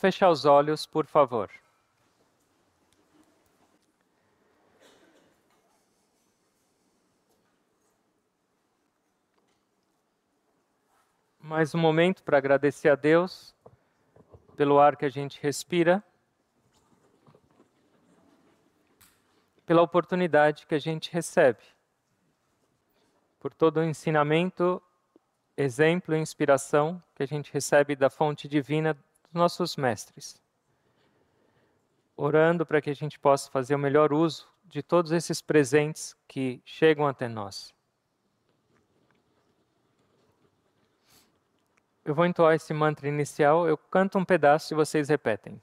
fechar os olhos, por favor. Mais um momento para agradecer a Deus pelo ar que a gente respira, pela oportunidade que a gente recebe, por todo o ensinamento, exemplo e inspiração que a gente recebe da fonte divina dos nossos mestres. Orando para que a gente possa fazer o melhor uso de todos esses presentes que chegam até nós. Eu vou entoar esse mantra inicial, eu canto um pedaço e vocês repetem.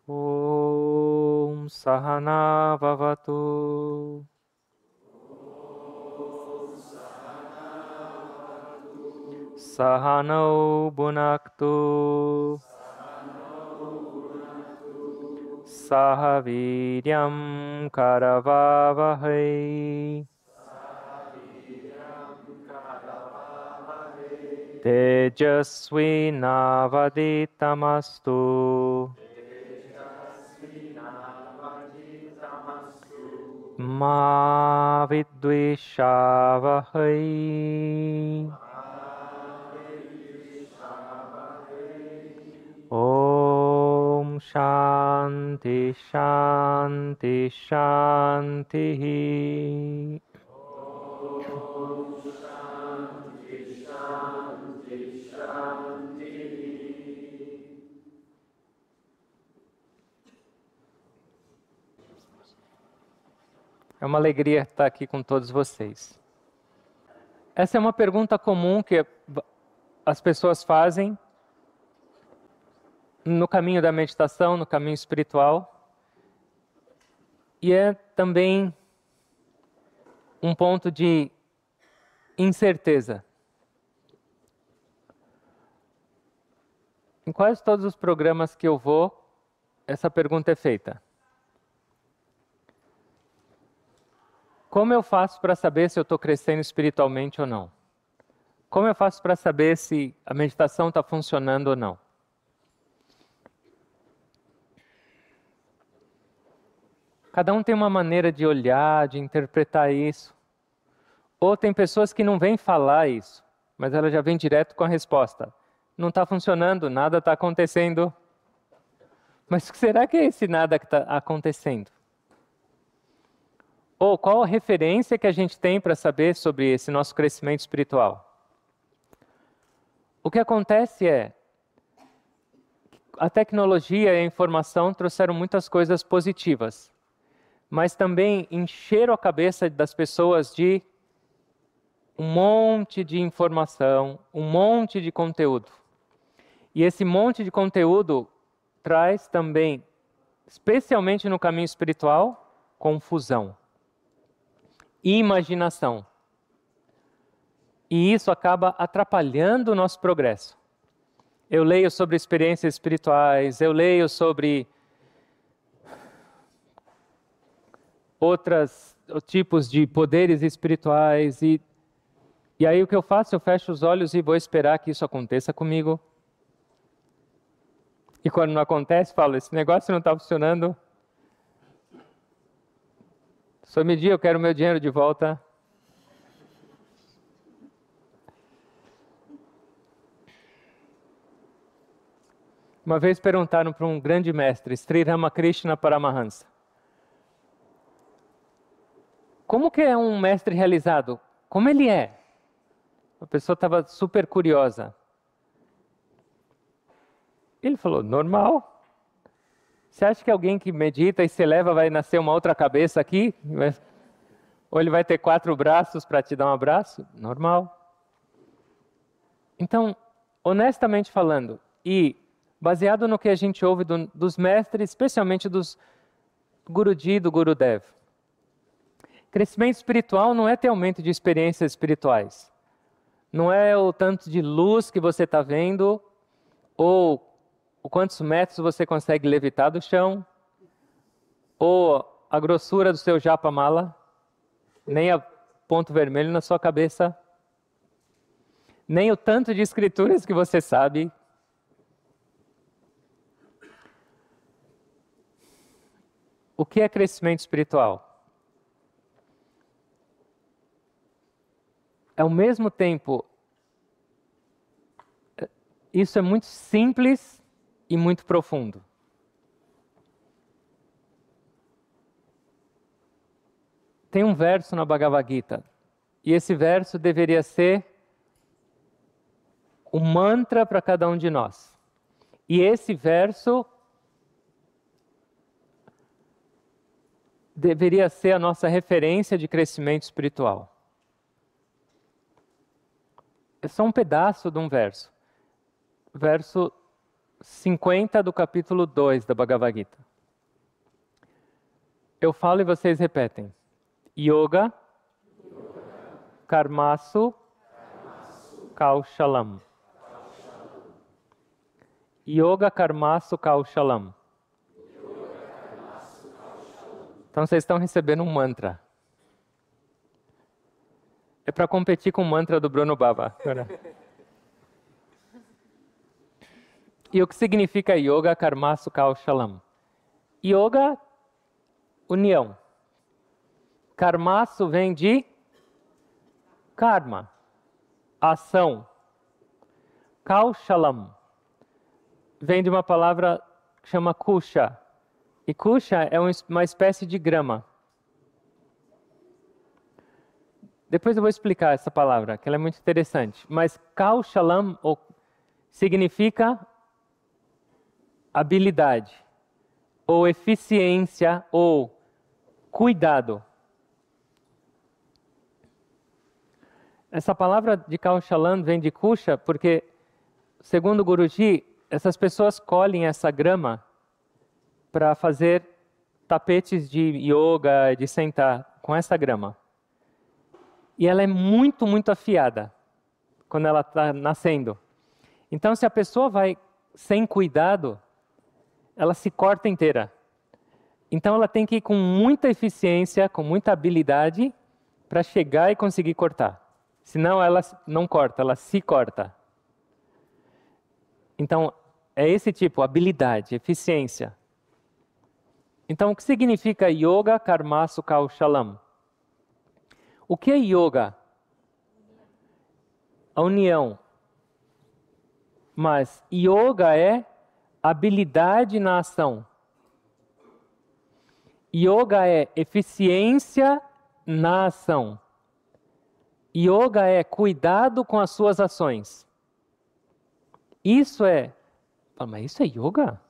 Om Sahana Bhavatu. Sahanau Bhunaktu. Sahaviryam Karavavahai. Tejasvi Navaditamastu. Ma Vidvishavahai. Om Shanti Shanti Shanti. É uma alegria estar aqui com todos vocês. Essa é uma pergunta comum que as pessoas fazem no caminho da meditação, no caminho espiritual. E é também um ponto de incerteza. Em quase todos os programas que eu vou, essa pergunta é feita. Como eu faço para saber se eu estou crescendo espiritualmente ou não? Como eu faço para saber se a meditação está funcionando ou não? Cada um tem uma maneira de olhar, de interpretar isso. Ou tem pessoas que não vêm falar isso, mas ela já vem direto com a resposta. Não está funcionando, nada está acontecendo. Mas o que será que é esse nada que está acontecendo? Ou qual a referência que a gente tem para saber sobre esse nosso crescimento espiritual? O que acontece é, a tecnologia e a informação trouxeram muitas coisas positivas, mas também encheram a cabeça das pessoas de um monte de informação, um monte de conteúdo. E esse monte de conteúdo traz também, especialmente no caminho espiritual, confusão. Imaginação. E isso acaba atrapalhando o nosso progresso. Eu leio sobre experiências espirituais, eu leio sobre outros tipos de poderes espirituais, e aí o que eu faço? Eu fecho os olhos e vou esperar que isso aconteça comigo. E quando não acontece, falo, esse negócio não está funcionando. Só me diga, eu quero meu dinheiro de volta. Uma vez perguntaram para um grande mestre, Sri Ramakrishna Paramahansa, como que é um mestre realizado? Como ele é? A pessoa estava super curiosa. Ele falou, normal. Você acha que alguém que medita e se eleva vai nascer uma outra cabeça aqui? Ou ele vai ter 4 braços para te dar um abraço? Normal. Então, honestamente falando, e baseado no que a gente ouve dos mestres, especialmente dos Guruji e do Gurudev, crescimento espiritual não é ter aumento de experiências espirituais. Não é o tanto de luz que você está vendo, ou o quantos metros você consegue levitar do chão, ou a grossura do seu japa mala, nem a ponto vermelho na sua cabeça. nem o tanto de escrituras que você sabe. O que é crescimento espiritual? Ao mesmo tempo, isso é muito simples e muito profundo. Tem um verso na Bhagavad Gita, e esse verso deveria ser um mantra para cada um de nós. E esse verso deveria ser a nossa referência de crescimento espiritual. É só um pedaço de um verso. Verso 50 do capítulo 2 da Bhagavad Gita. Eu falo e vocês repetem. Yoga, Karmasu, Kaushalam. Yoga, Karmasu, Kaushalam. Então vocês estão recebendo um mantra. É para competir com o mantra do Bruno Baba. E o que significa Yoga, Karmasu, Kaushalam? Yoga, união. Karmasu vem de karma, ação. Kaushalam vem de uma palavra que chama kusha. E kusha é uma espécie de grama. Depois eu vou explicar essa palavra, que ela é muito interessante. Mas Kaushalam significa habilidade, ou eficiência, ou cuidado. Essa palavra de Kaushalam vem de kusha porque, segundo o Guruji, essas pessoas colhem essa grama para fazer tapetes de yoga, de sentar com essa grama. E ela é muito, muito afiada quando ela está nascendo. Então, se a pessoa vai sem cuidado, ela se corta inteira. Então, ela tem que ir com muita eficiência, com muita habilidade, para chegar e conseguir cortar. Senão, ela não corta, ela se corta. Então, é esse tipo, habilidade, eficiência. Então, o que significa Yoga, Karmasu, Kaushalam? O que é Yoga? A união. Mas Yoga é habilidade na ação. Yoga é eficiência na ação. Yoga é cuidado com as suas ações. Isso é... Mas isso é yoga?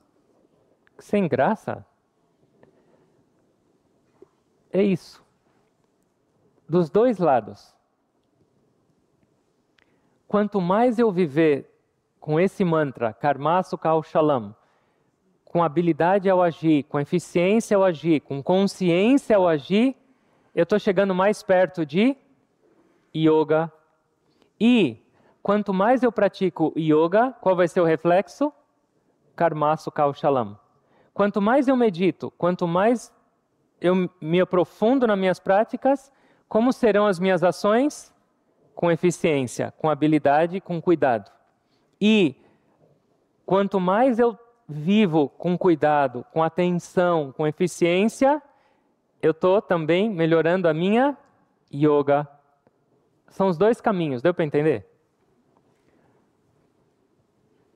Sem graça? É isso. Dos dois lados. Quanto mais eu viver com esse mantra, Karmasu Kaushalam, com habilidade ao agir, com eficiência ao agir, com consciência ao agir, eu estou chegando mais perto de yoga. E quanto mais eu pratico yoga, qual vai ser o reflexo? Karmasu Kaushalam. Quanto mais eu medito, quanto mais eu me aprofundo nas minhas práticas, como serão as minhas ações? Com eficiência, com habilidade, com cuidado. E quanto mais eu vivo com cuidado, com atenção, com eficiência, eu estou também melhorando a minha yoga. São os dois caminhos, deu para entender?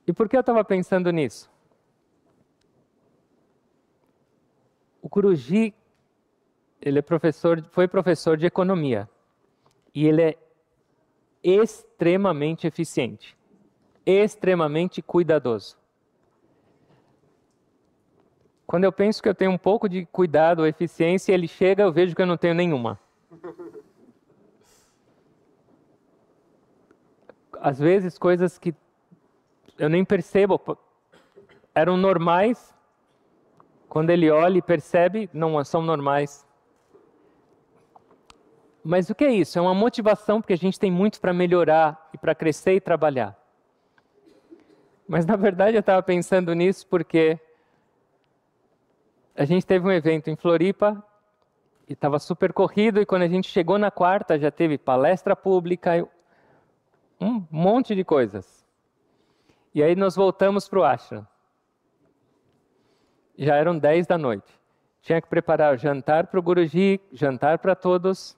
E por que eu estava pensando nisso? O Guruji, ele foi professor de economia. E ele é extremamente eficiente. Extremamente cuidadoso. Quando eu penso que eu tenho um pouco de cuidado ou eficiência, ele chega, eu vejo que eu não tenho nenhuma. Às vezes, coisas que eu nem percebo, eram normais, quando ele olha e percebe, não são normais. Mas o que é isso? É uma motivação, porque a gente tem muito para melhorar e para crescer e trabalhar. Mas, na verdade, eu estava pensando nisso porque a gente teve um evento em Floripa e estava super corrido, e quando a gente chegou na quarta, já teve palestra pública, um monte de coisas. E aí nós voltamos para o ashram. Já eram 10 da noite. Tinha que preparar jantar para o Guruji, jantar para todos,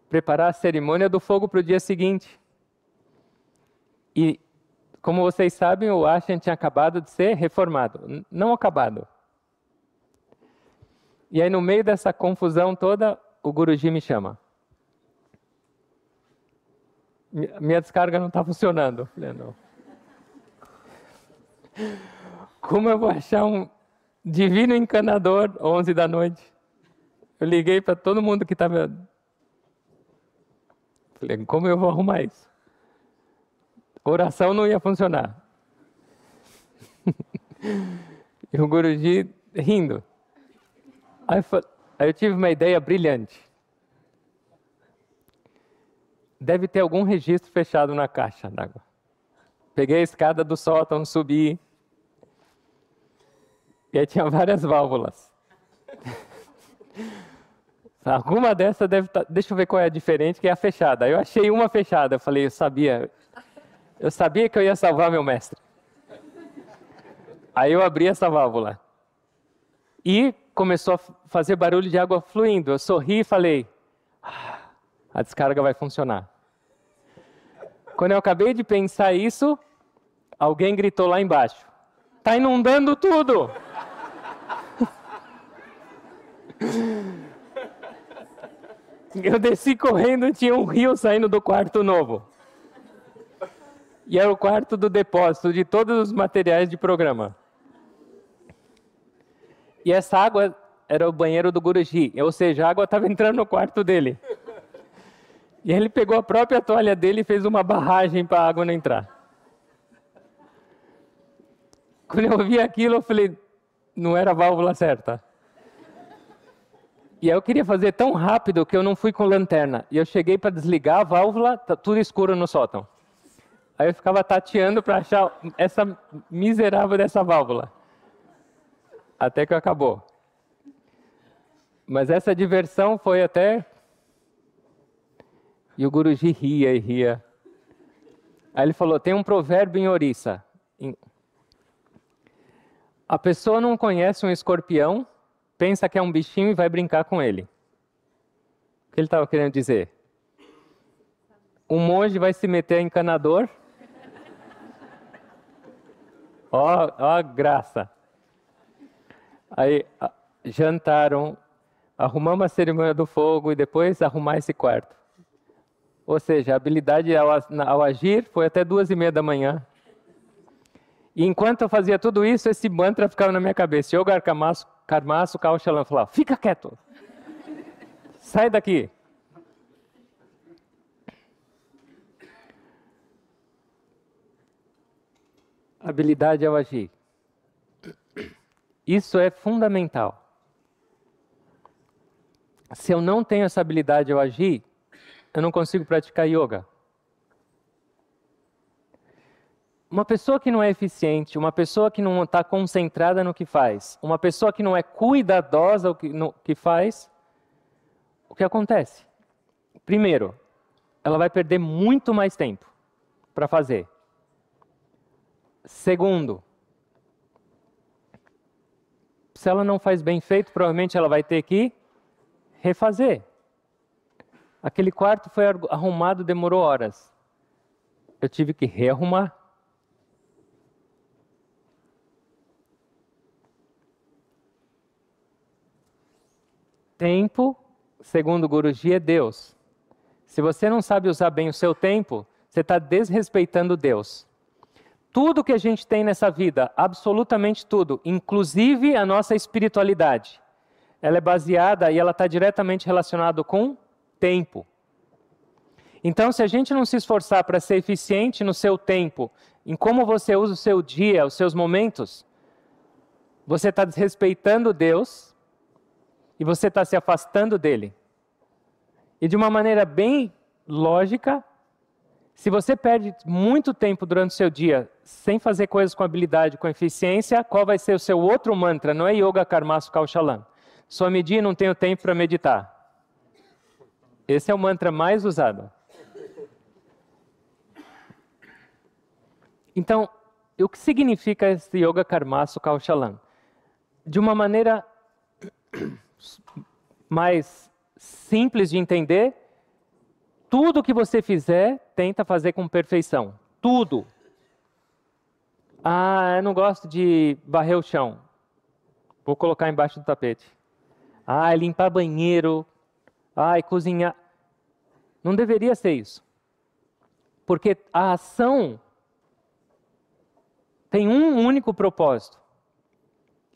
preparar a cerimônia do fogo para o dia seguinte. E, como vocês sabem, o ashram tinha acabado de ser reformado. Não acabado. E aí, no meio dessa confusão toda, o Guruji me chama. Minha descarga não está funcionando. Falei, não. Como eu vou achar um divino encanador 11 da noite? Eu liguei para todo mundo que estava... Falei, como eu vou arrumar isso? Oração não ia funcionar. E o Guruji rindo. Aí eu tive uma ideia brilhante. Deve ter algum registro fechado na caixa d'água. Peguei a escada do sótão, subi. E aí tinha várias válvulas. Alguma dessas deve estar... Deixa eu ver qual é a diferente, que é a fechada. Aí eu achei uma fechada. Eu falei, eu sabia que eu ia salvar meu mestre. Aí eu abri essa válvula. E começou a fazer barulho de água fluindo. Eu sorri e falei, a descarga vai funcionar. Quando eu acabei de pensar isso, alguém gritou lá embaixo, tá inundando tudo! Eu desci correndo, tinha um rio saindo do quarto novo. E era o quarto do depósito de todos os materiais de programa. E essa água era o banheiro do Guruji, ou seja, a água estava entrando no quarto dele. E ele pegou a própria toalha dele e fez uma barragem para a água não entrar. Quando eu vi aquilo, eu falei, não era a válvula certa. E aí eu queria fazer tão rápido que eu não fui com lanterna. E eu cheguei para desligar a válvula, tá tudo escuro no sótão. Aí eu ficava tateando para achar essa miserável dessa válvula. Até que acabou. Mas essa diversão foi até... E o Guruji ria e ria. Aí ele falou, tem um provérbio em Orissa. A pessoa não conhece um escorpião, pensa que é um bichinho e vai brincar com ele. O que ele estava querendo dizer? Um monge vai se meter em encanador. Ó a graça. Aí jantaram, arrumamos a cerimônia do fogo e depois arrumar esse quarto. Ou seja, a habilidade ao agir foi até 2:30 da manhã. E enquanto eu fazia tudo isso, esse mantra ficava na minha cabeça. Yoga Karmasu Kaushalam falava, fica quieto. Sai daqui. Habilidade ao agir. Isso é fundamental. Se eu não tenho essa habilidade ao agir, eu não consigo praticar yoga. Uma pessoa que não é eficiente, uma pessoa que não está concentrada no que faz, uma pessoa que não é cuidadosa no que faz, o que acontece? Primeiro, ela vai perder muito mais tempo para fazer. Segundo, se ela não faz bem feito, provavelmente ela vai ter que refazer. Aquele quarto foi arrumado, demorou horas. Eu tive que rearrumar. Tempo, segundo o Guruji, é Deus. Se você não sabe usar bem o seu tempo, você está desrespeitando Deus. Tudo que a gente tem nessa vida, absolutamente tudo, inclusive a nossa espiritualidade, ela é baseada e ela está diretamente relacionada com tempo. Então, se a gente não se esforçar para ser eficiente no seu tempo, em como você usa o seu dia, os seus momentos, você está desrespeitando Deus e você está se afastando dele. E de uma maneira bem lógica, se você perde muito tempo durante o seu dia sem fazer coisas com habilidade, com eficiência, qual vai ser o seu outro mantra? Não é Yoga Karmasu Kaushalam. Swamiji, não tenho tempo para meditar. Esse é o mantra mais usado. Então, o que significa esse Yoga Karmasu Kaushalam? De uma maneira mais simples de entender, tudo que você fizer, tenta fazer com perfeição. Tudo. Ah, eu não gosto de varrer o chão. Vou colocar embaixo do tapete. Ah, limpar banheiro. Ah, cozinhar. Não deveria ser isso. Porque a ação tem um único propósito.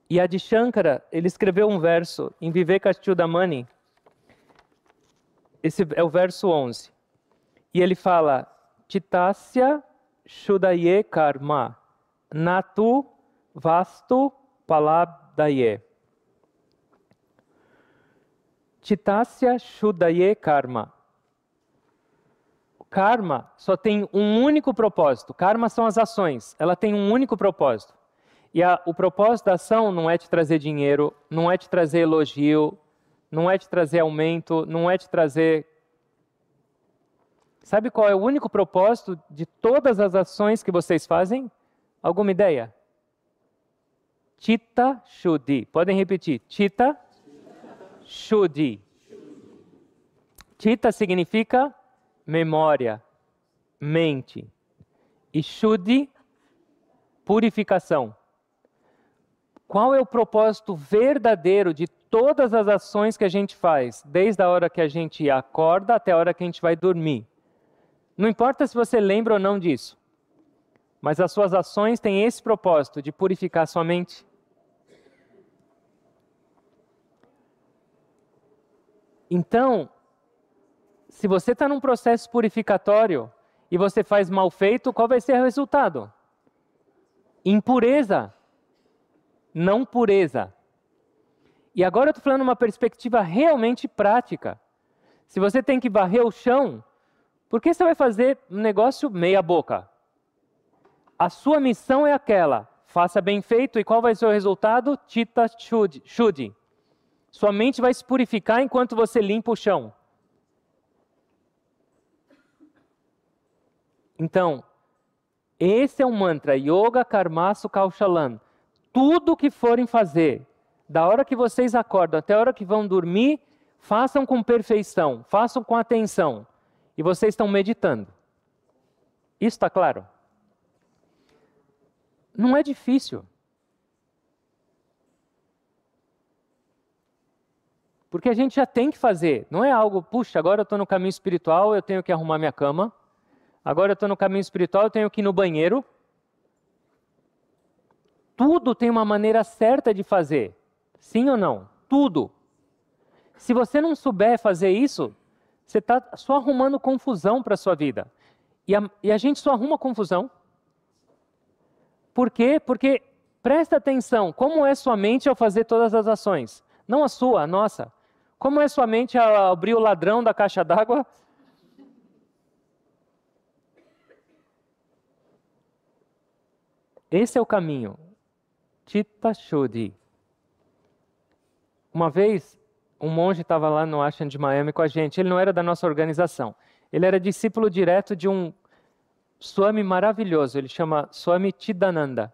E Adi Shankara, ele escreveu um verso em Vivekachudamani. Esse é o verso 11. E ele fala: Chittasya Shudaye Karma Natu Vastu Palabdaye. Chittasya Shudaye Karma. Karma só tem um único propósito. Karma são as ações. Ela tem um único propósito. E o propósito da ação não é te trazer dinheiro, não é te trazer elogio, não é te trazer aumento, não é te trazer... Sabe qual é o único propósito de todas as ações que vocês fazem? Alguma ideia? Chitta Shuddhi. Podem repetir. Chitta Shuddhi. Chitta significa memória, mente. E Shuddhi, purificação. Qual é o propósito verdadeiro de todas as ações que a gente faz, desde a hora que a gente acorda até a hora que a gente vai dormir? Não importa se você lembra ou não disso, mas as suas ações têm esse propósito de purificar sua mente. Então, se você está num processo purificatório e você faz mal feito, qual vai ser o resultado? Impureza, não pureza. E agora eu estou falando uma perspectiva realmente prática. Se você tem que varrer o chão, por que você vai fazer um negócio meia boca? A sua missão é aquela, faça bem feito, e qual vai ser o resultado? Chitta Shuddhi. Sua mente vai se purificar enquanto você limpa o chão. Então, esse é um mantra, Yoga Karmasu Kaushalam. Tudo que forem fazer, da hora que vocês acordam até a hora que vão dormir, façam com perfeição, façam com atenção. E vocês estão meditando. Isso está claro? Não é difícil. Porque a gente já tem que fazer. Não é algo, puxa, agora eu estou no caminho espiritual, eu tenho que arrumar minha cama. Agora eu estou no caminho espiritual, eu tenho que ir no banheiro. Tudo tem uma maneira certa de fazer. Sim ou não? Tudo. Se você não souber fazer isso, você está só arrumando confusão para a sua vida. E a gente só arruma confusão. Por quê? Porque, presta atenção, como é sua mente ao fazer todas as ações? Não a sua, a nossa. Como é sua mente ao abrir o ladrão da caixa d'água? Esse é o caminho. Chitta Shuddhi. Uma vez, um monge estava lá no Ashram de Miami com a gente. Ele não era da nossa organização. Ele era discípulo direto de um Swami maravilhoso. Ele chama Swami Chidananda.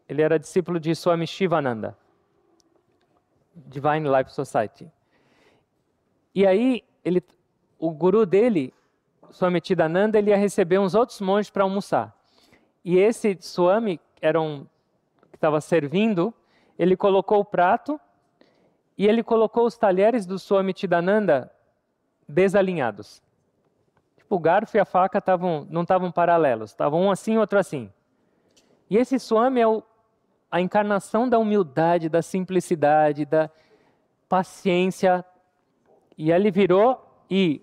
Ele era discípulo de Swami Shivananda. Divine Life Society. E aí, o guru dele, Swami Chidananda, ele ia receber uns outros monges para almoçar. E esse Swami, que estava servindo, ele colocou o prato e ele colocou os talheres do Swami Chidananda desalinhados. Tipo, o garfo e a faca não estavam paralelos, estavam um assim e outro assim. E esse Swami é a encarnação da humildade, da simplicidade, da paciência. E ele virou e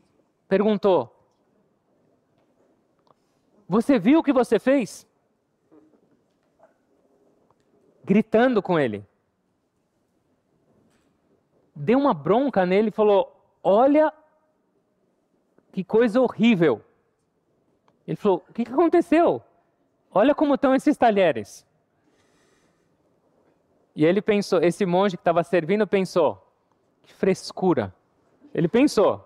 perguntou: você viu o que você fez? Gritando com ele. Deu uma bronca nele e falou: olha que coisa horrível. Ele falou: o que aconteceu? Olha como estão esses talheres. E ele pensou, esse monge que estava servindo pensou: que frescura. Ele pensou.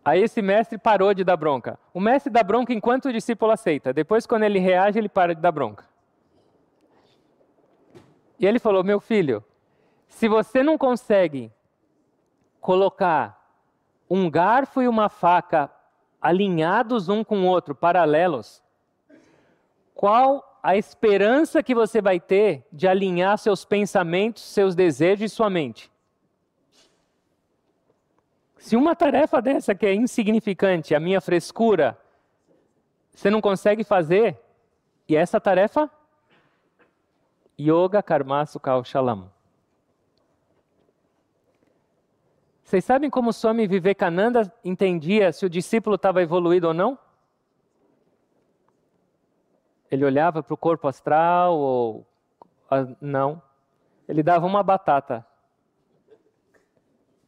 Aí esse mestre parou de dar bronca. O mestre dá bronca enquanto o discípulo aceita. Depois, quando ele reage, ele para de dar bronca. E ele falou, meu filho, se você não consegue colocar um garfo e uma faca alinhados um com o outro, paralelos, qual a esperança que você vai ter de alinhar seus pensamentos, seus desejos e sua mente? Se uma tarefa dessa que é insignificante, a minha frescura, você não consegue fazer, e essa tarefa? Yoga Karma Sukha Shalam. Vocês sabem como Swami Vivekananda entendia se o discípulo estava evoluído ou não? Ele olhava para o corpo astral ou... Não. Ele dava uma batata.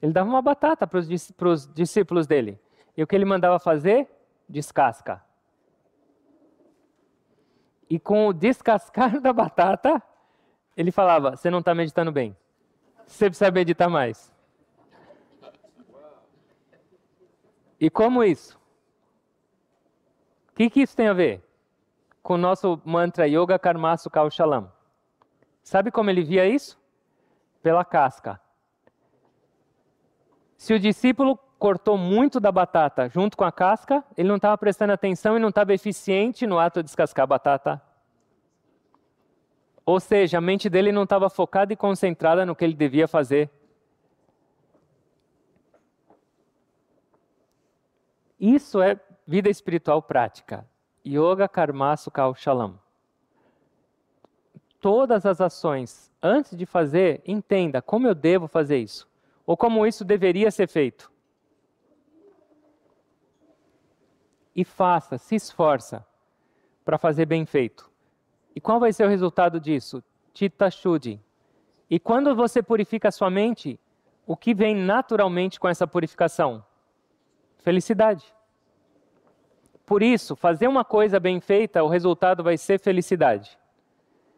Ele dava uma batata para os discípulos dele. E o que ele mandava fazer? Descasca. E com o descascar da batata, ele falava, você não está meditando bem. Você precisa meditar mais. E como isso? O que isso tem a ver com o nosso mantra Yoga Karma Sukha Shalam? Sabe como ele via isso? Pela casca. Se o discípulo cortou muito da batata junto com a casca, ele não estava prestando atenção e não estava eficiente no ato de descascar a batata. Ou seja, a mente dele não estava focada e concentrada no que ele devia fazer. Isso é vida espiritual prática. Yoga Karma Sukha Shalam. Todas as ações, antes de fazer, entenda como eu devo fazer isso. Ou como isso deveria ser feito. E faça, se esforça para fazer bem feito. E qual vai ser o resultado disso? Chitta Shuddhi. E quando você purifica a sua mente, o que vem naturalmente com essa purificação? Felicidade. Por isso, fazer uma coisa bem feita, o resultado vai ser felicidade.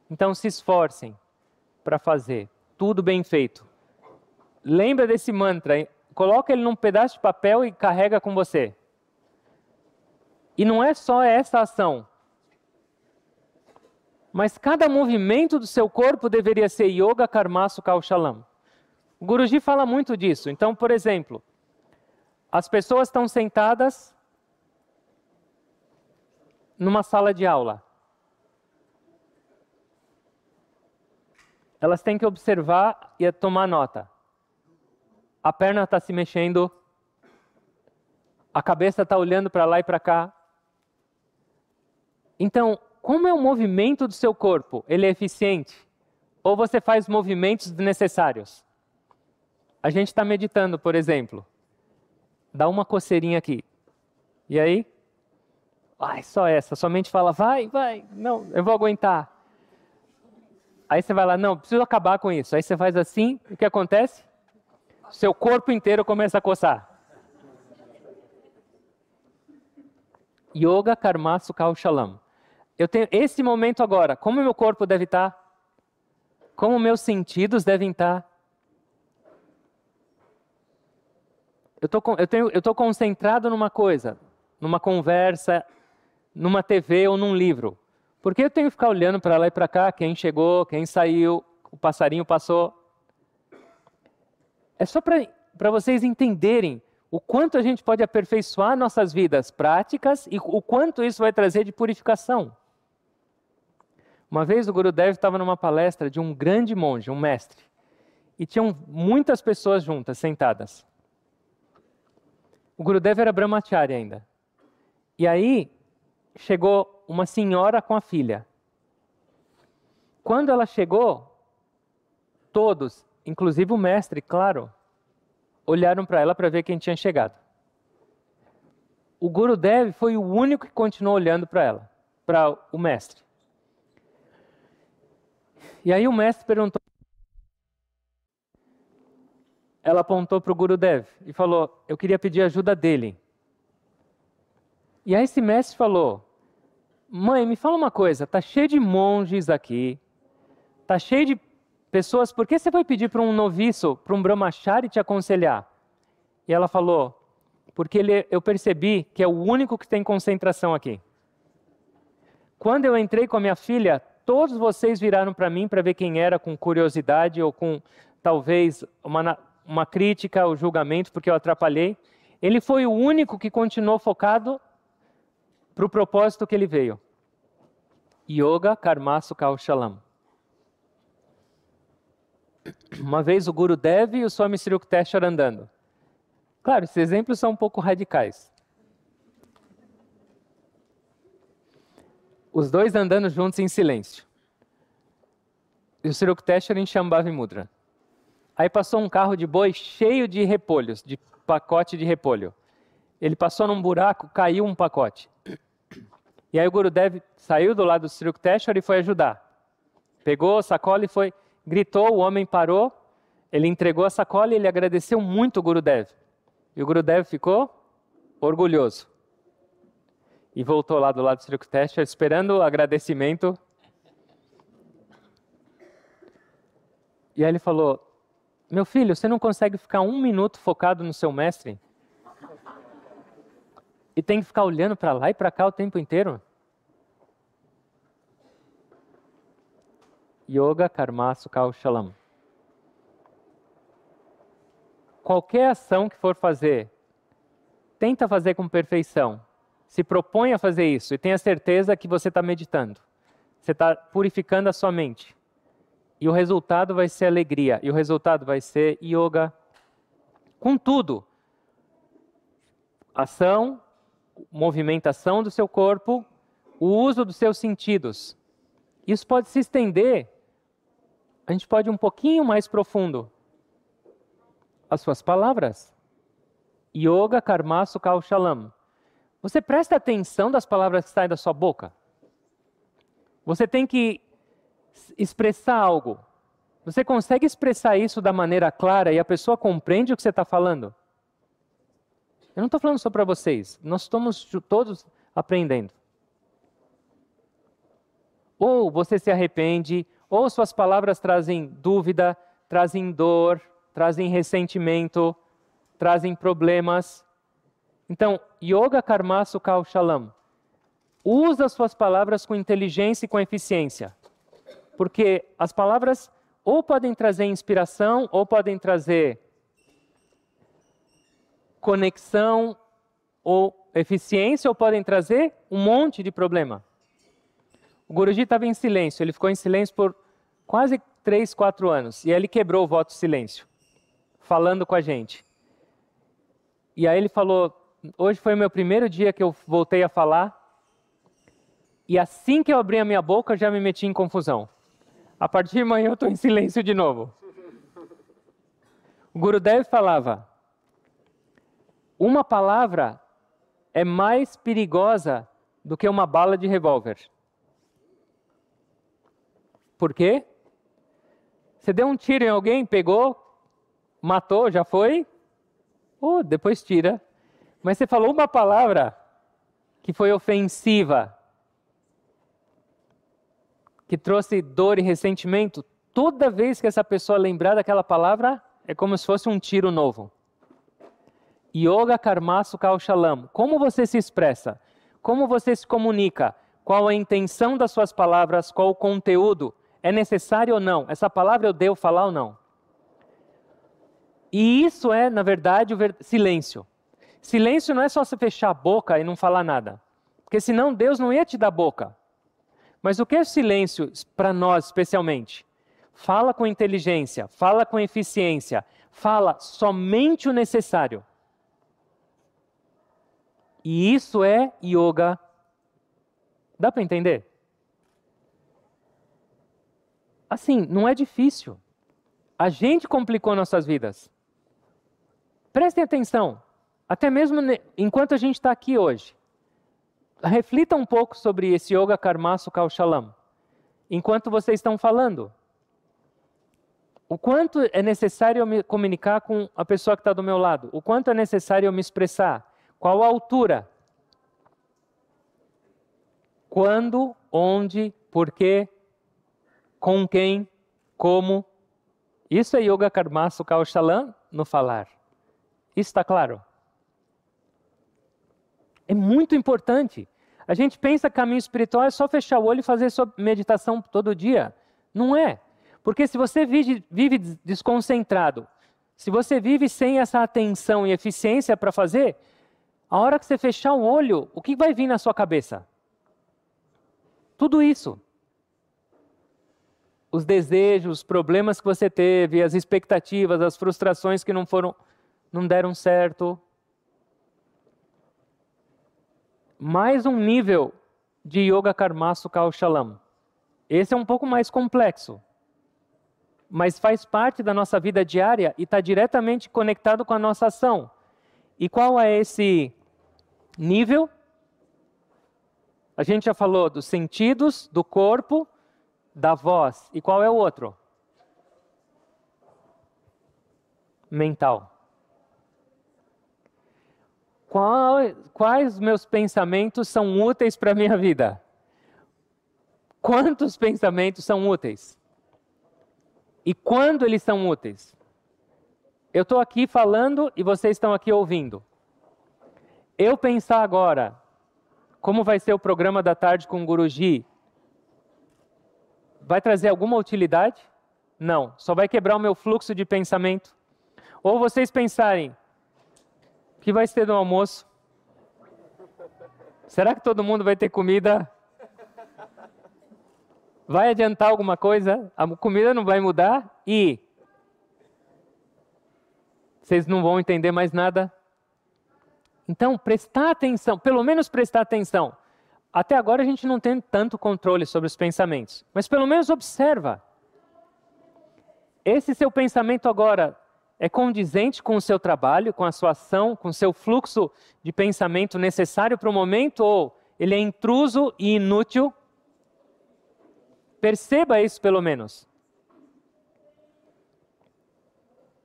Então se esforcem para fazer tudo bem feito. Lembra desse mantra, coloca ele num pedaço de papel e carrega com você. E não é só essa ação, mas cada movimento do seu corpo deveria ser Yoga Karma Sukha Shalam. O Guruji fala muito disso. Então, por exemplo, as pessoas estão sentadas numa sala de aula. Elas têm que observar e tomar nota. A perna está se mexendo, a cabeça está olhando para lá e para cá. Então, como é o movimento do seu corpo? Ele é eficiente? Ou você faz movimentos desnecessários? A gente está meditando, por exemplo. Dá uma coceirinha aqui. E aí? Ai, só essa. Sua mente fala, vai, não, eu vou aguentar. Aí você vai lá, não, preciso acabar com isso. Aí você faz assim, o que acontece? Seu corpo inteiro começa a coçar. Yoga Karma Sukha Shalam. Eu tenho esse momento agora. Como meu corpo deve estar? Como meus sentidos devem estar? Eu estou concentrado numa coisa, numa conversa, numa TV ou num livro. Por que eu tenho que ficar olhando para lá e para cá? Quem chegou, quem saiu, o passarinho passou. É só para vocês entenderem o quanto a gente pode aperfeiçoar nossas vidas práticas e o quanto isso vai trazer de purificação. Uma vez o Gurudev estava numa palestra de um grande monge, um mestre, e tinham muitas pessoas juntas, sentadas. O Gurudev era brahmachari ainda. E aí chegou uma senhora com a filha. Quando ela chegou, todos, inclusive o mestre, claro, olharam para ela para ver quem tinha chegado. O Gurudev foi o único que continuou olhando para ela, para o mestre. E aí o mestre perguntou. Ela apontou para o Gurudev e falou, eu queria pedir ajuda dele. E aí esse mestre falou, mãe, me fala uma coisa, tá cheio de monges aqui, tá cheio de pessoas, por que você vai pedir para um noviço, para um brahmachari te aconselhar? E ela falou, porque eu percebi que é o único que tem concentração aqui. Quando eu entrei com a minha filha, todos vocês viraram para mim para ver quem era, com curiosidade ou com talvez uma crítica ou julgamento, porque eu atrapalhei. Ele foi o único que continuou focado para o propósito que ele veio. Yoga Karma Sukha Shalam. Uma vez o Gurudev e o Swami Sri Yukteswar andando. Claro, esses exemplos são um pouco radicais. Os dois andando juntos em silêncio. E o Sri Yukteswar em Shambhavi Mudra. Aí passou um carro de boi cheio de repolhos, de pacote de repolho. Ele passou num buraco, caiu um pacote. E aí o Gurudev saiu do lado do Sri Yukteswar e foi ajudar. Pegou a sacola e foi, gritou, o homem parou, ele entregou a sacola e ele agradeceu muito o Gurudev. E o Gurudev ficou orgulhoso. E voltou lá do lado do Sri Yukteswar esperando o agradecimento. E aí ele falou, meu filho, você não consegue ficar um minuto focado no seu mestre? E tem que ficar olhando para lá e para cá o tempo inteiro? Yoga Karma Sukha Shalam. Qualquer ação que for fazer, tenta fazer com perfeição. Se propõe a fazer isso e tenha certeza que você está meditando. Você está purificando a sua mente. E o resultado vai ser alegria. E o resultado vai ser yoga. Com tudo. Ação, movimentação do seu corpo, o uso dos seus sentidos. Isso pode se estender. A gente pode ir um pouquinho mais profundo. As suas palavras. Yoga Karma Sukha Shalam. Você presta atenção das palavras que saem da sua boca? Você tem que expressar algo. Você consegue expressar isso da maneira clara e a pessoa compreende o que você está falando? Eu não estou falando só para vocês. Nós estamos todos aprendendo. Ou você se arrepende, ou suas palavras trazem dúvida, trazem dor, trazem ressentimento, trazem problemas. Então, Yoga Karma Sukha Shalam. Usa suas palavras com inteligência e com eficiência. Porque as palavras ou podem trazer inspiração, ou podem trazer conexão, ou eficiência, ou podem trazer um monte de problema. O Guruji estava em silêncio, ele ficou em silêncio por quase 3, 4 anos. E aí ele quebrou o voto de silêncio, falando com a gente. E aí ele falou, hoje foi o meu primeiro dia que eu voltei a falar, e assim que eu abri a minha boca, eu já me meti em confusão. A partir de amanhã eu estou em silêncio de novo. O Gurudev falava, uma palavra é mais perigosa do que uma bala de revólver. Por quê? Você deu um tiro em alguém, pegou, matou, já foi, depois tira. Mas você falou uma palavra que foi ofensiva, que trouxe dor e ressentimento, toda vez que essa pessoa lembrar daquela palavra, é como se fosse um tiro novo. Yoga Karma Sukha Shalam. Como você se expressa? Como você se comunica? Qual a intenção das suas palavras? Qual o conteúdo? É necessário ou não? Essa palavra eu devo falar ou não? E isso é, na verdade, o silêncio. Silêncio não é só você fechar a boca e não falar nada. Porque senão Deus não ia te dar boca. Mas o que é silêncio para nós, especialmente? Fala com inteligência, fala com eficiência, fala somente o necessário. E isso é yoga. Dá para entender? Assim, não é difícil. A gente complicou nossas vidas. Prestem atenção, até mesmo enquanto a gente está aqui hoje. Reflita um pouco sobre esse Yoga Karma Sukha Shalam. Enquanto vocês estão falando. O quanto é necessário eu me comunicar com a pessoa que está do meu lado? O quanto é necessário eu me expressar? Qual a altura? Quando, onde, por quê, com quem, como? Isso é Yoga Karma Sukha Shalam no falar. Isso está claro? É muito importante. A gente pensa que caminho espiritual é só fechar o olho e fazer sua meditação todo dia. Não é. Porque se você vive desconcentrado, se você vive sem essa atenção e eficiência para fazer, a hora que você fechar o olho, o que vai vir na sua cabeça? Tudo isso. Os desejos, os problemas que você teve, as expectativas, as frustrações que não deram certo. Mais um nível de Yoga Karmasu Kaushalam. Esse é um pouco mais complexo, mas faz parte da nossa vida diária e está diretamente conectado com a nossa ação. E qual é esse nível? A gente já falou dos sentidos, do corpo, da voz. E qual é o outro? Mental. Quais meus pensamentos são úteis para a minha vida? Quantos pensamentos são úteis? E quando eles são úteis? Eu estou aqui falando e vocês estão aqui ouvindo. Eu pensar agora, como vai ser o programa da tarde com o Guruji, vai trazer alguma utilidade? Não, só vai quebrar o meu fluxo de pensamento. Ou vocês pensarem, o que vai ser no almoço? Será que todo mundo vai ter comida? Vai adiantar alguma coisa? A comida não vai mudar e vocês não vão entender mais nada? Então, prestar atenção, pelo menos prestar atenção. Até agora a gente não tem tanto controle sobre os pensamentos, mas pelo menos observa. Esse seu pensamento agora é condizente com o seu trabalho, com a sua ação, com o seu fluxo de pensamento necessário para o momento, ou ele é intruso e inútil? Perceba isso pelo menos.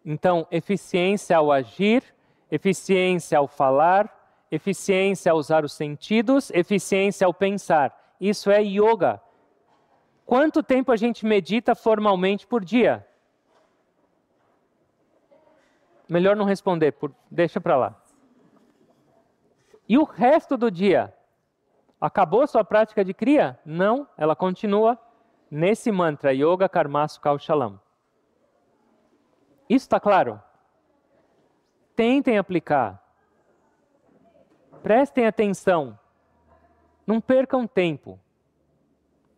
Então, eficiência ao agir, eficiência ao falar, eficiência ao usar os sentidos, eficiência ao pensar. Isso é yoga. Quanto tempo a gente medita formalmente por dia? Melhor não responder, deixa para lá. E o resto do dia? Acabou sua prática de kriya? Não, ela continua nesse mantra, Yoga Karmasu Kaushalam. Isso está claro? Tentem aplicar. Prestem atenção. Não percam tempo.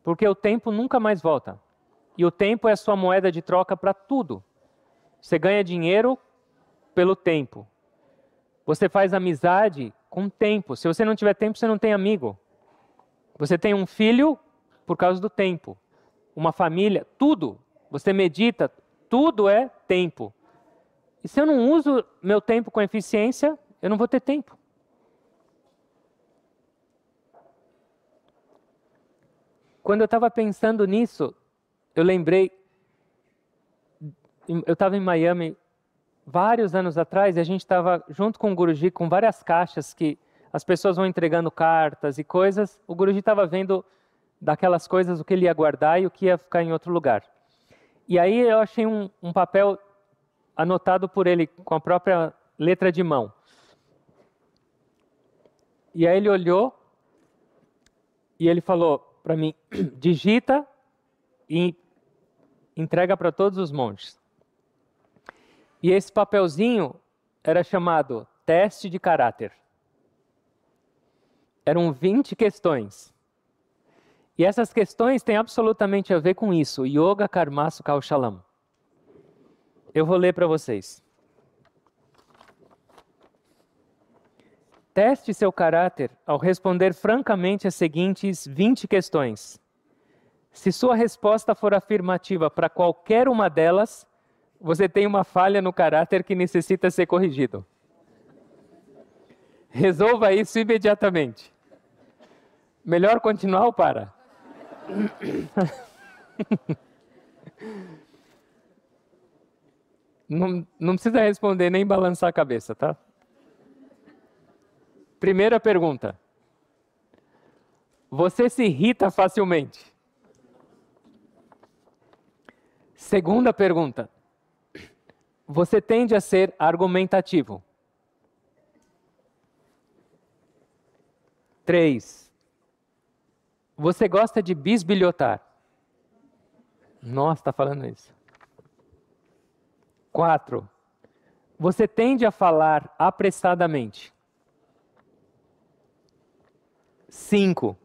Porque o tempo nunca mais volta. E o tempo é a sua moeda de troca para tudo. Você ganha dinheiro pelo tempo. Você faz amizade com tempo. Se você não tiver tempo, você não tem amigo. Você tem um filho por causa do tempo. Uma família, tudo. Você medita, tudo é tempo. E se eu não uso meu tempo com eficiência, eu não vou ter tempo. Quando eu estava pensando nisso, eu lembrei, eu estava em Miami vários anos atrás e a gente estava junto com o Guruji com várias caixas que as pessoas vão entregando cartas e coisas. O Guruji estava vendo daquelas coisas o que ele ia guardar e o que ia ficar em outro lugar. E aí eu achei um papel anotado por ele com a própria letra de mão. E aí ele olhou e ele falou para mim, digita e entrega para todos os monges. E esse papelzinho era chamado teste de caráter. Eram 20 questões. E essas questões têm absolutamente a ver com isso, Yoga Karmasu Kaushalam. Eu vou ler para vocês. Teste seu caráter ao responder francamente as seguintes 20 questões. Se sua resposta for afirmativa para qualquer uma delas, você tem uma falha no caráter que necessita ser corrigido. Resolva isso imediatamente. Melhor continuar ou para? Não precisa responder nem balançar a cabeça, tá? Primeira pergunta. Você se irrita facilmente? Segunda pergunta. Você tende a ser argumentativo? 3. Você gosta de bisbilhotar. Nossa, está falando isso. 4. Você tende a falar apressadamente. 5.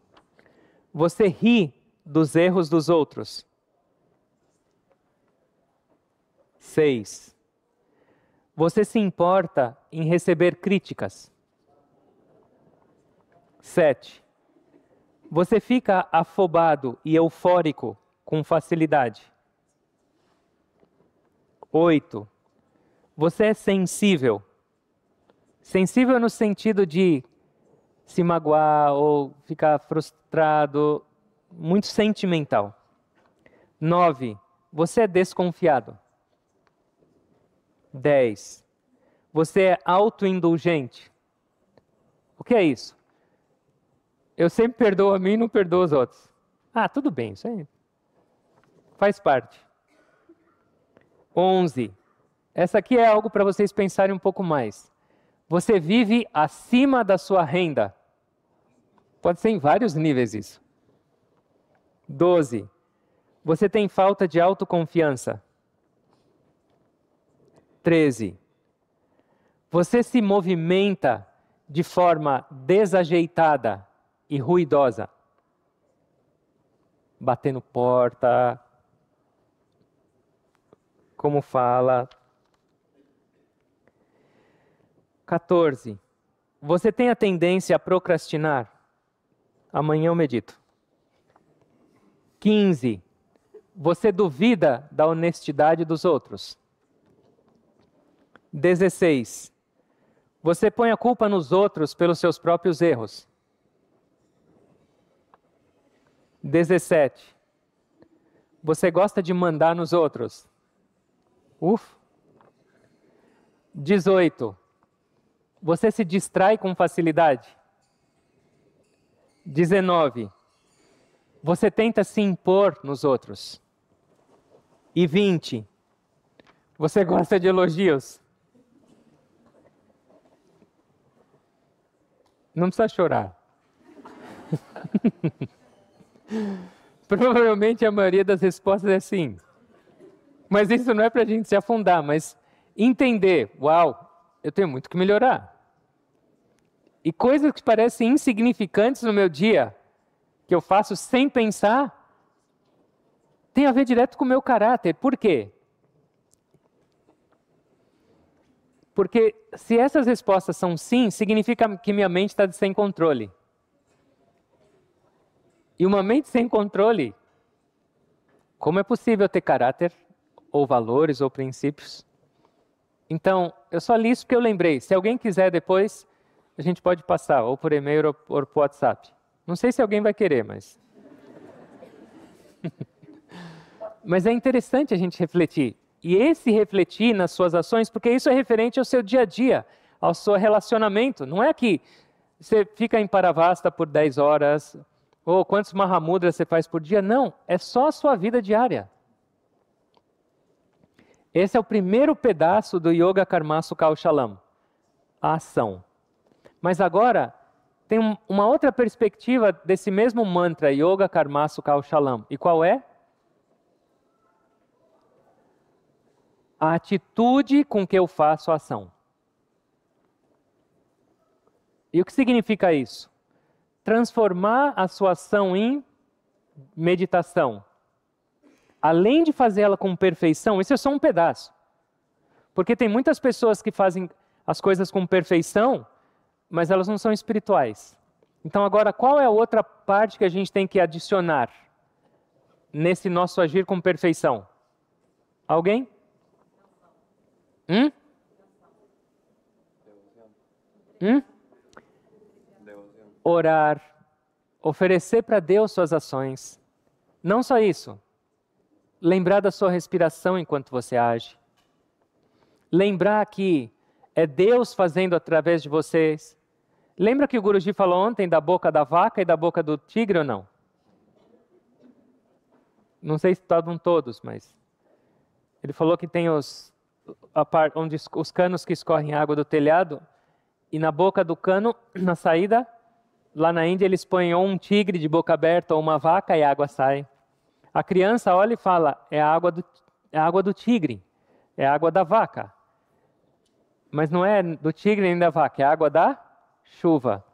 Você ri dos erros dos outros. 6. Você se importa em receber críticas. 7. Você fica afobado e eufórico com facilidade. 8. Você é sensível. Sensível no sentido de se magoar ou ficar frustrado, muito sentimental. 9. Você é desconfiado. 10. Você é autoindulgente. O que é isso? Eu sempre perdoo a mim e não perdoo os outros. Ah, tudo bem, isso aí faz parte. 11. Essa aqui é algo para vocês pensarem um pouco mais. Você vive acima da sua renda. Pode ser em vários níveis isso. 12. Você tem falta de autoconfiança. 13. Você se movimenta de forma desajeitada e ruidosa. Batendo porta, como fala. 14. Você tem a tendência a procrastinar. Amanhã eu medito. 15. Você duvida da honestidade dos outros. 16. Você põe a culpa nos outros pelos seus próprios erros. 17. Você gosta de mandar nos outros. 18. Você se distrai com facilidade. 19. Você tenta se impor nos outros. E 20. Você gosta de elogios. Não precisa chorar. Provavelmente a maioria das respostas é sim. Mas isso não é para a gente se afundar, mas entender, uau, eu tenho muito que melhorar. E coisas que parecem insignificantes no meu dia, que eu faço sem pensar, tem a ver direto com o meu caráter. Por quê? Porque se essas respostas são sim, significa que minha mente está sem controle. E uma mente sem controle, como é possível ter caráter, ou valores, ou princípios? Então, eu só li isso porque eu lembrei. Se alguém quiser depois, a gente pode passar, ou por e-mail ou por WhatsApp. Não sei se alguém vai querer, mas... Mas é interessante a gente refletir. E esse refletir nas suas ações, porque isso é referente ao seu dia a dia, ao seu relacionamento. Não é que você fica em Paravasta por 10 horas, ou quantos Mahamudras você faz por dia. Não, é só a sua vida diária. Esse é o primeiro pedaço do Yoga Karmasu Kaushalam, a ação. Mas agora, tem uma outra perspectiva desse mesmo mantra, Yoga Karmasu Kaushalam. E qual é? A atitude com que eu faço a ação. E o que significa isso? Transformar a sua ação em meditação. Além de fazer ela com perfeição, isso é só um pedaço. Porque tem muitas pessoas que fazem as coisas com perfeição, mas elas não são espirituais. Então agora, qual é a outra parte que a gente tem que adicionar nesse nosso agir com perfeição? Alguém? Orar, oferecer para Deus suas ações. Não só isso. Lembrar da sua respiração enquanto você age. Lembrar que é Deus fazendo através de vocês. Lembra que o Guruji falou ontem da boca da vaca e da boca do tigre ou não? Não sei se estavam todos, mas... Ele falou que tem onde os canos que escorrem água do telhado, e na boca do cano, na saída, lá na Índia eles põem ou um tigre de boca aberta ou uma vaca e a água sai. A criança olha e fala, é a água do tigre, é a água da vaca. Mas não é do tigre nem da vaca, é a água da chuva.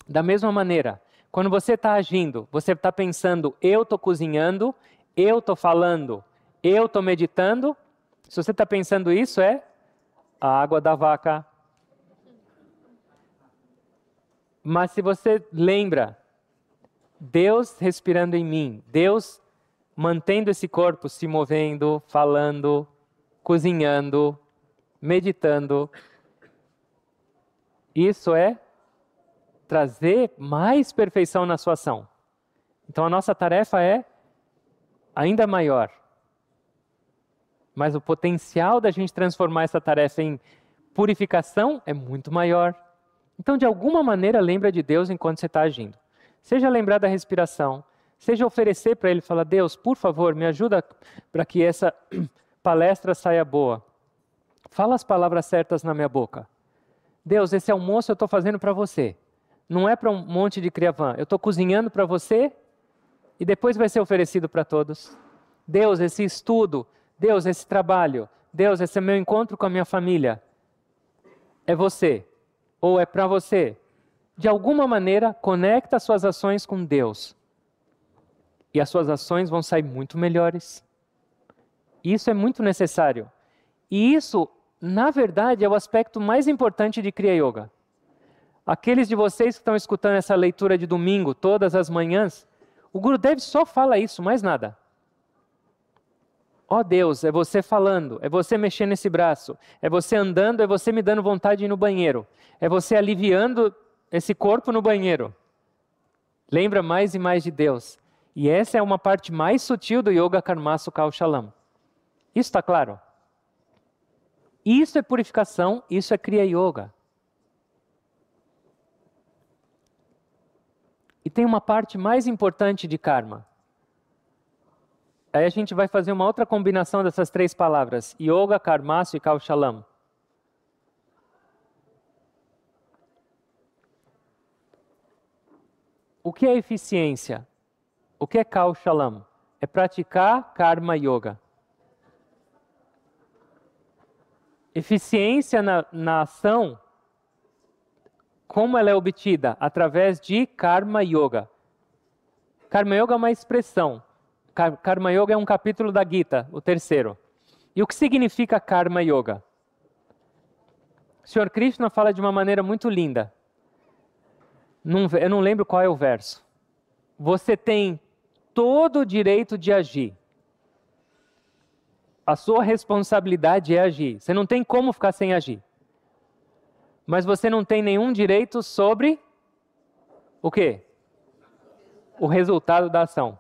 Da mesma maneira, quando você está agindo, você está pensando, eu estou cozinhando, eu estou falando, eu estou meditando. Se você está pensando isso, é a água da vaca. Mas se você lembra, Deus respirando em mim, Deus mantendo esse corpo se movendo, falando, cozinhando, meditando, isso é trazer mais perfeição na sua ação. Então a nossa tarefa é ainda maior. Mas o potencial da gente transformar essa tarefa em purificação é muito maior. Então, de alguma maneira, lembra de Deus enquanto você está agindo. Seja lembrar da respiração, seja oferecer para Ele, falar, Deus, por favor, me ajuda para que essa palestra saia boa. Fala as palavras certas na minha boca. Deus, esse almoço eu estou fazendo para você. Não é para um monte de criavã. Eu estou cozinhando para você e depois vai ser oferecido para todos. Deus, esse estudo, Deus, esse trabalho, Deus, esse meu encontro com a minha família, é você, ou é para você. De alguma maneira, conecta as suas ações com Deus. E as suas ações vão sair muito melhores. Isso é muito necessário. E isso, na verdade, é o aspecto mais importante de Kriya Yoga. Aqueles de vocês que estão escutando essa leitura de domingo, todas as manhãs, o Gurudev só fala isso, mais nada. Ó Deus, é você falando, é você mexendo esse braço, é você andando, é você me dando vontade de ir no banheiro, é você aliviando esse corpo no banheiro. Lembra mais e mais de Deus. E essa é uma parte mais sutil do Yoga Karmasu Kaushalam. Isso está claro? Isso é purificação, isso é Kriya Yoga. E tem uma parte mais importante de karma. Aí a gente vai fazer uma outra combinação dessas três palavras, Yoga, Karmasu e Kaushalam. O que é eficiência? O que é Kaushalam? É praticar Karma Yoga. Eficiência na ação, como ela é obtida? Através de Karma Yoga. Karma Yoga é uma expressão. Karma Yoga é um capítulo da Gita, o terceiro. E o que significa Karma Yoga? O Sr. Krishna fala de uma maneira muito linda. Eu não lembro qual é o verso. Você tem todo o direito de agir. A sua responsabilidade é agir. Você não tem como ficar sem agir. Mas você não tem nenhum direito sobre o quê? O resultado da ação.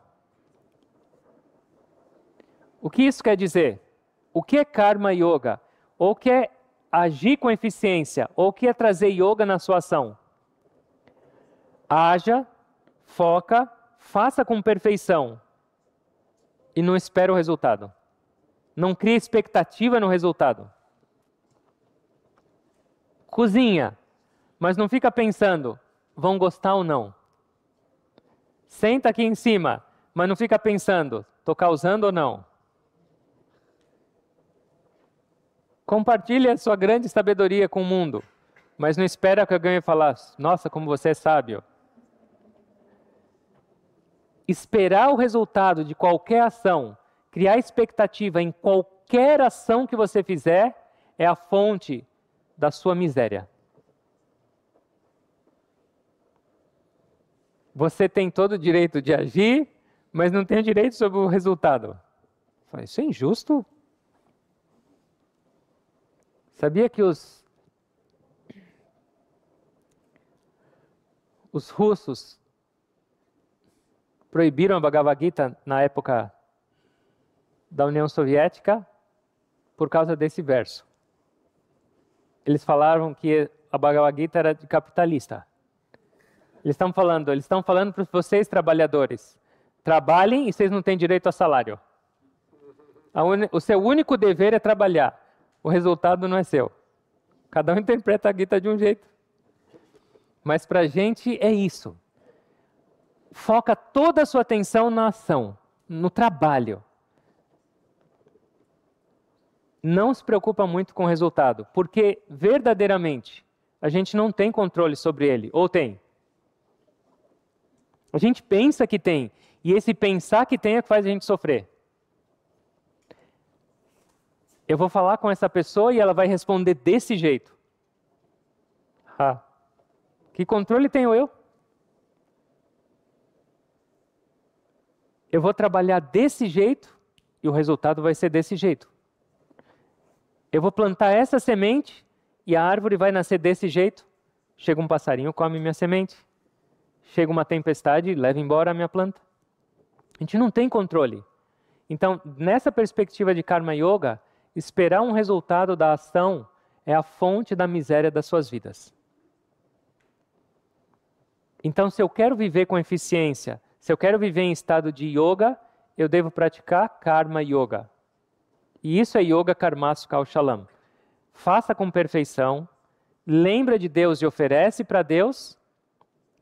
O que isso quer dizer? O que é Karma Yoga? Ou o que é agir com eficiência? Ou o que é trazer yoga na sua ação? Haja, foca, faça com perfeição e não espere o resultado. Não crie expectativa no resultado. Cozinha, mas não fica pensando, vão gostar ou não. Senta aqui em cima, mas não fica pensando, estou causando ou não. Compartilhe a sua grande sabedoria com o mundo, mas não espera que alguém vai falar, nossa, como você é sábio. Esperar o resultado de qualquer ação, criar expectativa em qualquer ação que você fizer, é a fonte da sua miséria. Você tem todo o direito de agir, mas não tem o direito sobre o resultado. Isso é injusto. Sabia que os russos proibiram a Bhagavad Gita na época da União Soviética por causa desse verso. Eles falaram que a Bhagavad Gita era de capitalista. Eles estão falando para vocês trabalhadores, trabalhem e vocês não têm direito a salário. O seu único dever é trabalhar. O resultado não é seu. Cada um interpreta a Gita de um jeito. Mas para a gente é isso. Foca toda a sua atenção na ação, no trabalho. Não se preocupa muito com o resultado, porque verdadeiramente a gente não tem controle sobre ele, ou tem? A gente pensa que tem, e esse pensar que tem é que faz a gente sofrer. Eu vou falar com essa pessoa e ela vai responder desse jeito. Que controle tenho eu? Eu vou trabalhar desse jeito e o resultado vai ser desse jeito. Eu vou plantar essa semente e a árvore vai nascer desse jeito. Chega um passarinho, come minha semente. Chega uma tempestade e leva embora a minha planta. A gente não tem controle. Então, nessa perspectiva de Karma Yoga, esperar um resultado da ação é a fonte da miséria das suas vidas. Então, se eu quero viver com eficiência, se eu quero viver em estado de yoga, eu devo praticar Karma Yoga. E isso é Yoga Karmasu Kaushalam. Faça com perfeição, lembra de Deus e oferece para Deus,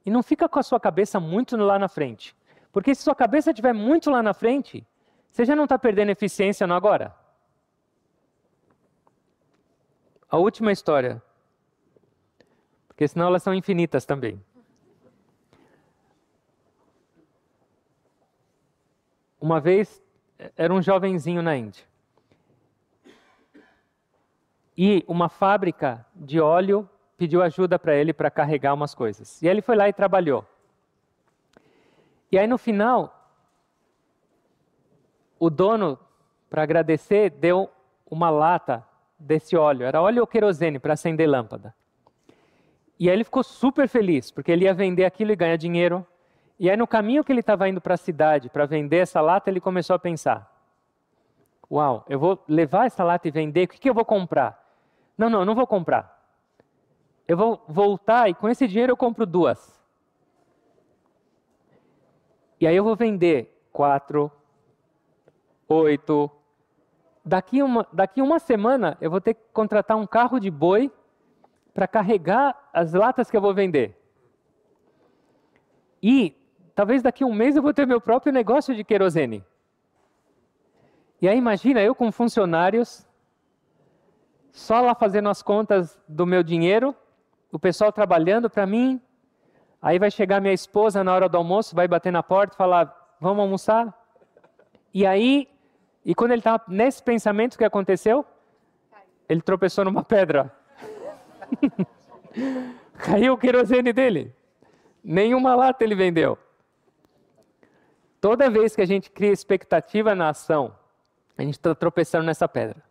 e não fica com a sua cabeça muito lá na frente. Porque se sua cabeça estiver muito lá na frente, você já não está perdendo eficiência no agora. A última história, porque senão elas são infinitas também. Uma vez, era um jovenzinho na Índia. E uma fábrica de óleo pediu ajuda para ele para carregar umas coisas. E ele foi lá e trabalhou. E aí no final, o dono, para agradecer, deu uma lata desse óleo. Era óleo ou querosene para acender lâmpada. E aí ele ficou super feliz, porque ele ia vender aquilo e ganhar dinheiro. E aí no caminho que ele estava indo para a cidade para vender essa lata, ele começou a pensar: uau, eu vou levar essa lata e vender, o que eu vou comprar? Não vou comprar. Eu vou voltar e com esse dinheiro eu compro 2. E aí eu vou vender 4, 8. Daqui uma semana eu vou ter que contratar um carro de boi para carregar as latas que eu vou vender. E talvez daqui um mês eu vou ter meu próprio negócio de querosene. E aí imagina eu com funcionários, só lá fazendo as contas do meu dinheiro, o pessoal trabalhando para mim. Aí vai chegar minha esposa na hora do almoço, vai bater na porta e falar: vamos almoçar? E quando ele estava nesse pensamento, o que aconteceu? Ele tropeçou numa pedra. Caiu o querosene dele. Nenhuma lata ele vendeu. Toda vez que a gente cria expectativa na ação, a gente está tropeçando nessa pedra.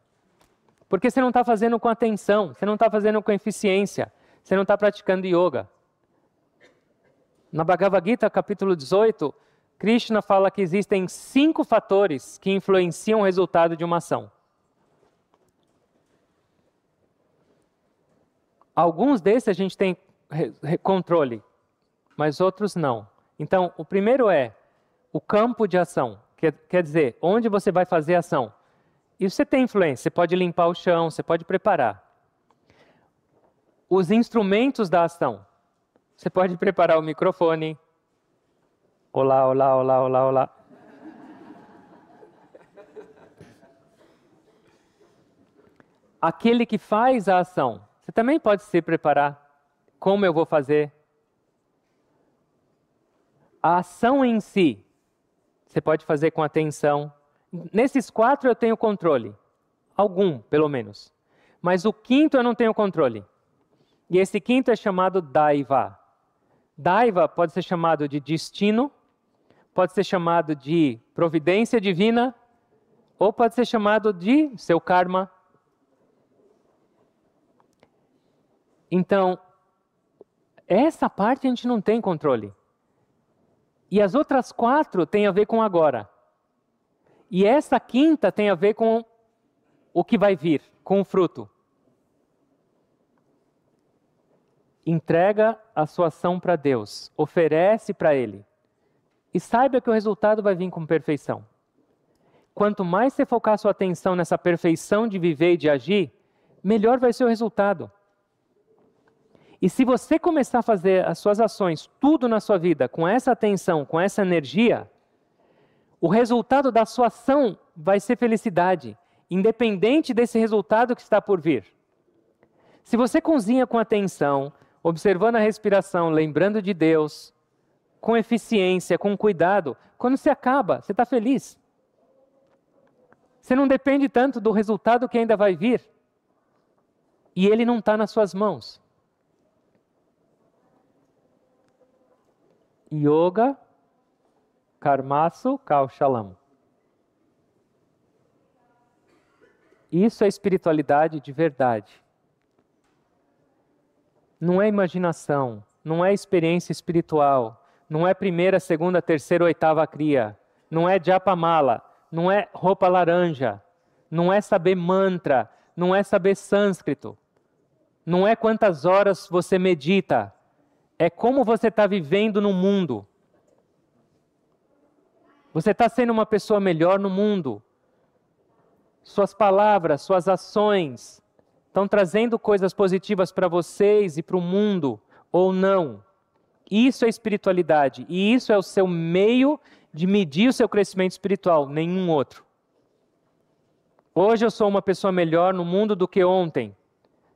Porque você não está fazendo com atenção, você não está fazendo com eficiência, você não está praticando yoga. Na Bhagavad Gita, capítulo 18, Krishna fala que existem 5 fatores que influenciam o resultado de uma ação. Alguns desses a gente tem controle, mas outros não. Então, o primeiro é o campo de ação, quer dizer, onde você vai fazer a ação. E você tem influência, você pode limpar o chão, você pode preparar. Os instrumentos da ação. Você pode preparar o microfone. Olá, olá, olá, olá, olá. Aquele que faz a ação. Você também pode se preparar. Como eu vou fazer? A ação em si, você pode fazer com atenção. Nesses 4 eu tenho controle. Algum, pelo menos. Mas o 5º eu não tenho controle. E esse 5º é chamado Daiva. Daiva pode ser chamado de destino, pode ser chamado de providência divina, ou pode ser chamado de seu karma. Então, essa parte a gente não tem controle. E as outras 4 têm a ver com agora. E essa 5ª tem a ver com o que vai vir, com o fruto. Entrega a sua ação para Deus, oferece para Ele. E saiba que o resultado vai vir com perfeição. Quanto mais você focar a sua atenção nessa perfeição de viver e de agir, melhor vai ser o resultado. E se você começar a fazer as suas ações, tudo na sua vida, com essa atenção, com essa energia, o resultado da sua ação vai ser felicidade, independente desse resultado que está por vir. Se você cozinha com atenção, observando a respiração, lembrando de Deus, com eficiência, com cuidado, quando você acaba, você está feliz. Você não depende tanto do resultado que ainda vai vir. E ele não está nas suas mãos. Yoga, Karmasu, Kaushalam. Isso é espiritualidade de verdade. Não é imaginação, não é experiência espiritual, não é primeira, segunda, terceira, oitava kriya, não é japamala, não é roupa laranja, não é saber mantra, não é saber sânscrito, não é quantas horas você medita, é como você está vivendo no mundo. Você está sendo uma pessoa melhor no mundo. Suas palavras, suas ações estão trazendo coisas positivas para vocês e para o mundo, ou não. Isso é espiritualidade, e isso é o seu meio de medir o seu crescimento espiritual, nenhum outro. Hoje eu sou uma pessoa melhor no mundo do que ontem.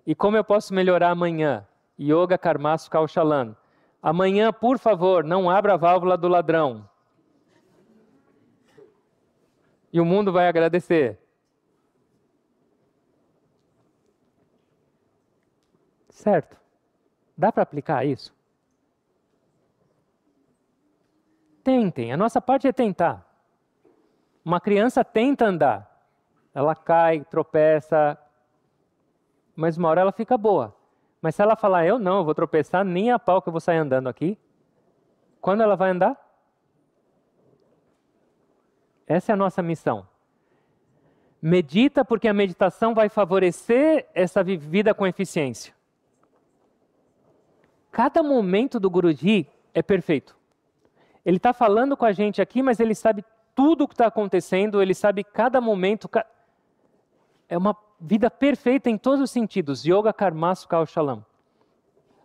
E como eu posso melhorar amanhã? Yoga, Karmasu, Kaushalam. Amanhã, por favor, não abra a válvula do ladrão. E o mundo vai agradecer. Certo? Dá para aplicar isso? Tentem, a nossa parte é tentar. Uma criança tenta andar. Ela cai, tropeça, mas uma hora ela fica boa. Mas se ela falar, eu vou tropeçar, nem a pau que eu vou sair andando aqui. Quando ela vai andar? Essa é a nossa missão. Medita porque a meditação vai favorecer essa vida com eficiência. Cada momento do Guruji é perfeito. Ele está falando com a gente aqui, mas ele sabe tudo o que está acontecendo, ele sabe cada momento. É uma vida perfeita em todos os sentidos. Yoga, Karmasu, Kaushalam.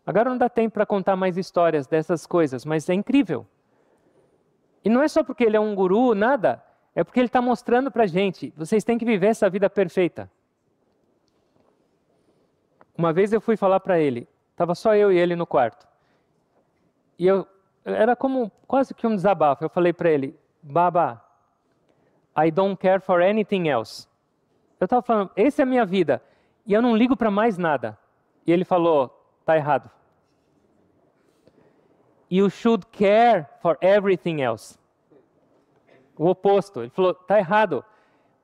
Agora não dá tempo para contar mais histórias dessas coisas, mas é incrível. E não é só porque ele é um guru, nada. É porque ele está mostrando para a gente, vocês têm que viver essa vida perfeita. Uma vez eu fui falar para ele, estava só eu e ele no quarto. E era como quase que um desabafo. Eu falei para ele, Baba, I don't care for anything else. Eu estava falando, essa é a minha vida, e eu não ligo para mais nada. E ele falou, tá errado. You should care for everything else. O oposto. Ele falou, tá errado.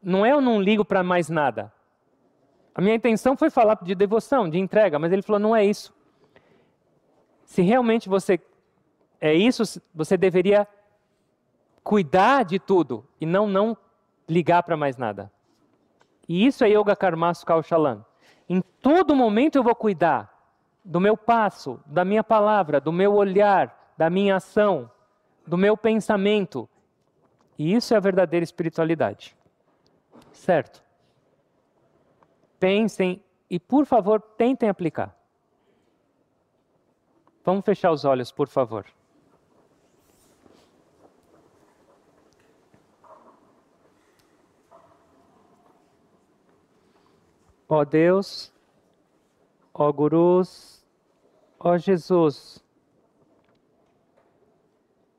Não é eu não ligo para mais nada. A minha intenção foi falar de devoção, de entrega, mas ele falou, não é isso. Se realmente você é isso, você deveria cuidar de tudo e não ligar para mais nada. E isso é Yoga, Karmasu, Kaushalam. Em todo momento eu vou cuidar do meu passo, da minha palavra, do meu olhar, da minha ação, do meu pensamento. E isso é a verdadeira espiritualidade. Certo? Pensem e, por favor, tentem aplicar. Vamos fechar os olhos, por favor. Ó Deus, ó Gurus, ó Jesus,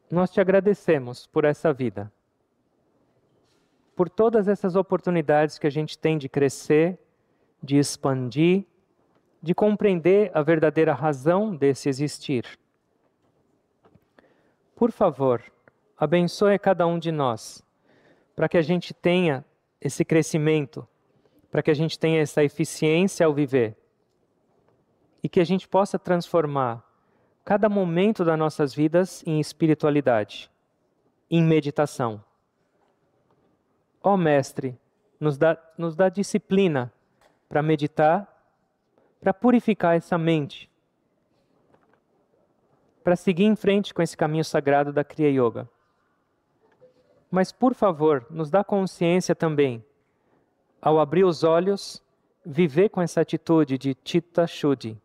nós te agradecemos por essa vida, por todas essas oportunidades que a gente tem de crescer, de expandir, de compreender a verdadeira razão desse existir. Por favor, abençoe cada um de nós, para que a gente tenha esse crescimento, para que a gente tenha essa eficiência ao viver, e que a gente possa transformar cada momento das nossas vidas em espiritualidade, em meditação. Ó Mestre, nos dá disciplina para meditar, para purificar essa mente, para seguir em frente com esse caminho sagrado da Kriya Yoga. Mas, por favor, nos dá consciência também, ao abrir os olhos, viver com essa atitude de Chitta Shuddhi.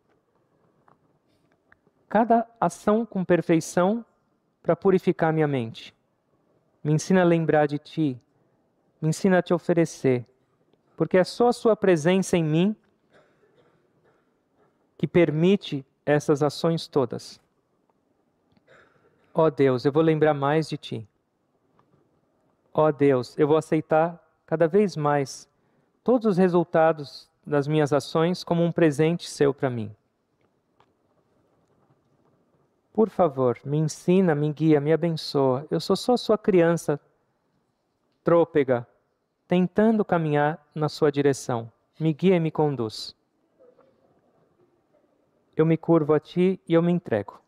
cada ação com perfeição para purificar minha mente. Me ensina a lembrar de Ti, me ensina a Te oferecer, porque é só a Sua presença em mim que permite essas ações todas. Ó Deus, eu vou lembrar mais de Ti. Ó Deus, eu vou aceitar cada vez mais todos os resultados das minhas ações como um presente Seu para mim. Por favor, me ensina, me guia, me abençoa. Eu sou só Sua criança trôpega, tentando caminhar na Sua direção. Me guia e me conduz. Eu me curvo a Ti e eu me entrego.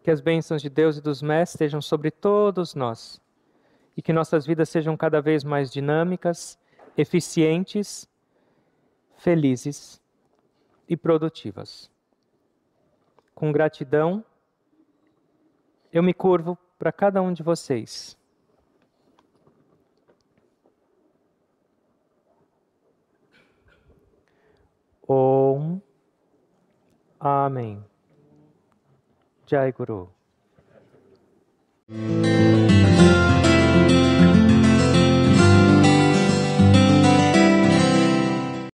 Que as bênçãos de Deus e dos mestres estejam sobre todos nós. E que nossas vidas sejam cada vez mais dinâmicas, eficientes, felizes e produtivas. Com gratidão, eu me curvo para cada um de vocês. Om. Amém. Jai Guru.